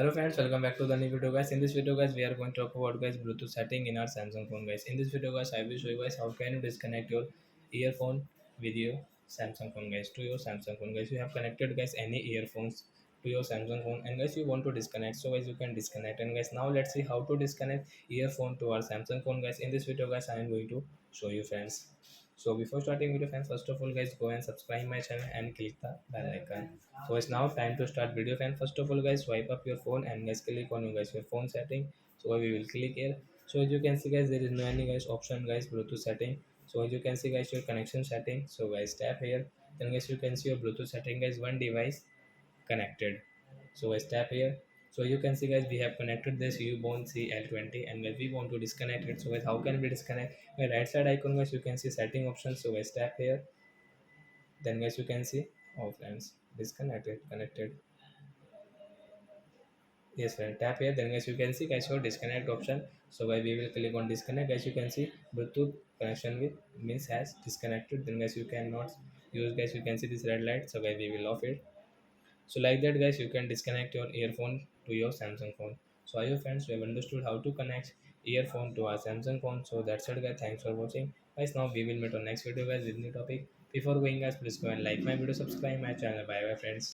Hello friends, welcome back to the new video guys. In this video guys, we are going to talk about guys Bluetooth setting in our Samsung phone guys. In this video guys, I will show you guys how can you disconnect your earphone with your Samsung phone guys to your Samsung phone guys. You have connected guys any earphones to your Samsung phone and guys you want to disconnect, so guys you can disconnect. And guys now let's see how to disconnect earphone to our Samsung phone guys. In this video guys, I am going to show you friends. So before starting video friends, first of all guys go and subscribe my channel and click the bell icon. So it's now time to start video friends. First of all guys, swipe up your phone and guys click on your phone setting. So we will click here. So as you can see guys, there is no any guys option guys Bluetooth setting. So as you can see guys, your connection setting. So guys tap here. Then guys you can see your Bluetooth setting guys, one device connected. So guys tap here. So you can see guys, we have connected this Ubone C L20 and guys we want to disconnect it. So guys how can we disconnect? My right side icon guys, you can see setting options. So guys tap here. Then guys you can see, oh friends, disconnected, connected. Yes friend, tap here. Then guys you can see guys your disconnect option. So guys we will click on disconnect. Guys you can see Bluetooth connection with means has disconnected. Then guys you cannot use, guys you can see this red light. So guys we will off it. So like that guys, you can disconnect your earphone to your Samsung phone. So I hope friends you have understood how to connect earphone to our Samsung phone. So that's it guys, thanks for watching guys. Now we will meet on next video guys with new topic. Before going guys, please go and like my video, subscribe my channel. Bye bye friends.